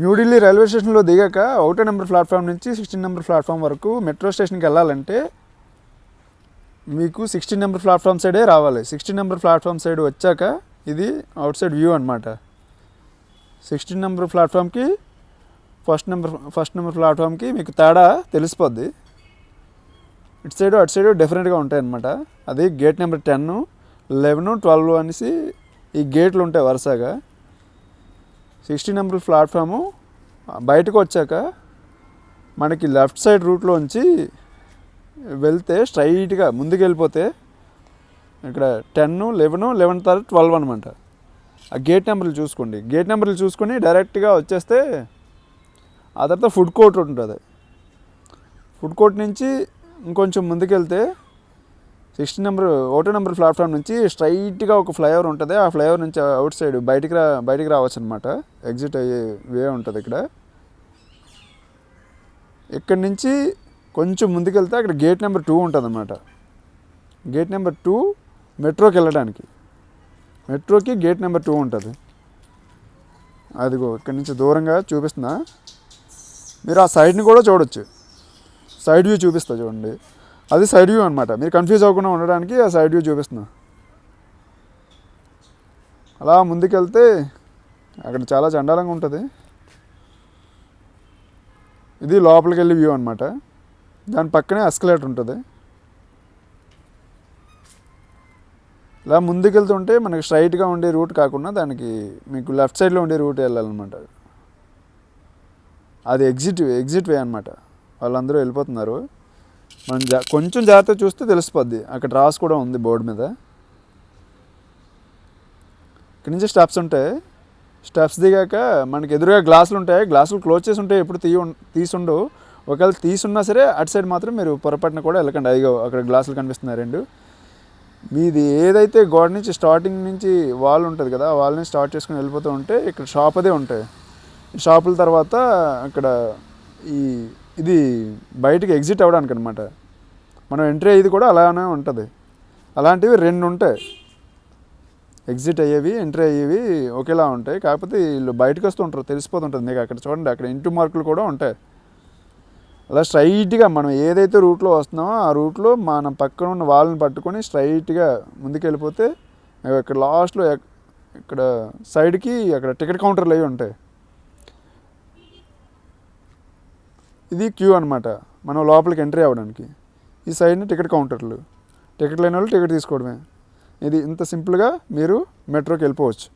New Delhi railway స్టేషన్లో దిగాక 1 number platform నుంచి 16 నెంబర్ ప్లాట్ఫామ్ వరకు మెట్రో స్టేషన్కి వెళ్ళాలంటే మీకు 16 నెంబర్ ప్లాట్ఫామ్ సైడే రావాలి. 16 నెంబర్ ప్లాట్ఫామ్ సైడ్ వచ్చాక ఇది అవుట్ సైడ్ వ్యూ అనమాట. 16 నెంబర్ ప్లాట్ఫామ్కి ఫస్ట్ నెంబర్ ప్లాట్ఫామ్కి మీకు తేడా తెలిసిపోద్ది. ఇటు సైడు అటు సైడు డిఫరెంట్గా ఉంటాయి అన్నమాట. అది గేట్ నెంబర్ 10, 11, 12 అనేసి ఈ గేట్లు ఉంటాయి వరుసగా. 16 నెంబర్ ప్లాట్ఫాము బయటకు వచ్చాక మనకి లెఫ్ట్ సైడ్ రూట్లోంచి వెళ్తే స్ట్రైట్గా ముందుకు వెళ్ళిపోతే ఇక్కడ 10, 11, 11 తర్వాత 12 అనమాట. ఆ గేట్ నెంబర్లు చూసుకోండి. గేట్ నెంబర్లు చూసుకొని డైరెక్ట్గా వచ్చేస్తే ఆ తర్వాత ఫుడ్ కోర్ట్ ఉంటుంది. ఫుడ్ కోర్ట్ నుంచి ఇంకొంచెం ముందుకెళ్తే 1 నెంబర్ ప్లాట్ఫామ్ నుంచి స్ట్రైట్గా ఒక ఫ్లైఓవర్ ఉంటుంది. ఆ ఫ్లైఓవర్ నుంచి అవుట్ సైడ్ బయటికి రావచ్చు అనమాట. ఎగ్జిట్ అయ్యే వే ఉంటుంది ఇక్కడ. ఇక్కడి నుంచి కొంచెం ముందుకెళ్తే అక్కడ గేట్ నెంబర్ 2 ఉంటుంది అన్నమాట. గేట్ నెంబర్ 2 మెట్రోకి వెళ్ళడానికి, మెట్రోకి గేట్ నెంబర్ 2 ఉంటుంది. అదిగో ఇక్కడి నుంచి దూరంగా చూపిస్తున్నా, మీరు ఆ సైడ్ని కూడా చూడొచ్చు. సైడ్ వ్యూ చూపిస్తా చూడండి, అది సైడ్ వ్యూ అనమాట. మీరు కన్ఫ్యూజ్ అవ్వకుండా ఉండడానికి ఆ సైడ్ వ్యూ చూపిస్తున్నా. అలా ముందుకెళ్తే అక్కడ చాలా చండాలంగా ఉంటుంది. ఇది లోపలికి వెళ్ళి వ్యూ అనమాట. దాని పక్కనే ఎస్కలేటర్ ఉంటుంది. ఇలా ముందుకెళ్తుంటే మనకి స్ట్రైట్గా ఉండే రూట్ కాకుండా దానికి మీకు లెఫ్ట్ సైడ్లో ఉండే రూట్ వెళ్ళాలన్నమాట. అది ఎగ్జిట్ వే అనమాట. వాళ్ళందరూ వెళ్ళిపోతున్నారు. మనం కొంచెం జాగ్రత్తగా చూస్తే తెలిసిపోద్ది. అక్కడ రాసి కూడా ఉంది బోర్డు మీద. ఇక్కడి నుంచి స్టెప్స్ ఉంటాయి. స్టెప్స్ దిగాక మనకి ఎదురుగా గ్లాసులు ఉంటాయి. గ్లాసులు క్లోజ్ చేసి ఉంటాయి, ఎప్పుడు తీసుండు. ఒకవేళ తీసున్నా సరే అటు సైడ్ మాత్రం మీరు పొరపాటున కూడా వెళ్ళకండి. అదిగో అక్కడ గ్లాసులు కనిపిస్తున్నాయి 2. మీది ఏదైతే గోడ నుంచి స్టార్టింగ్ నుంచి వాల్ ఉంటుంది కదా, ఆ వాల్ నుంచి స్టార్ట్ చేసుకుని వెళ్ళిపోతూ ఉంటే ఇక్కడ షాప్ అదే ఉంటాయి. షాపుల తర్వాత అక్కడ ఇది బయటికి ఎగ్జిట్ అవ్వడానికి అనమాట. మనం ఎంట్రీ అయ్యేది కూడా అలానే ఉంటుంది. అలాంటివి 2 ఉంటాయి. ఎగ్జిట్ అయ్యేవి, ఎంట్రీ అయ్యేవి ఒకేలా ఉంటాయి. కాకపోతే వీళ్ళు బయటకు వస్తూ ఉంటారు, తెలిసిపోతుంటుంది మీకు. అక్కడ చూడండి, అక్కడ ఇంటూ మార్కులు కూడా ఉంటాయి. అలా స్ట్రైట్గా మనం ఏదైతే రూట్లో వస్తున్నామో ఆ రూట్లో మనం పక్కన ఉన్న వాళ్ళని పట్టుకొని స్ట్రైట్గా ముందుకు వెళ్ళిపోతే ఇక్కడ లాస్ట్లో ఇక్కడ సైడ్కి అక్కడ టికెట్ కౌంటర్లు అవి ఉంటాయి. ఇది క్యూ అనమాట, మనం లోపలికి ఎంట్రీ అవ్వడానికి. ఈ సైడ్ని టికెట్ కౌంటర్లు. టికెట్ లేని వాళ్ళు టికెట్ తీసుకోవడమే. ఇది ఇంత సింపుల్గా మీరు మెట్రోకి వెళ్ళిపోవచ్చు.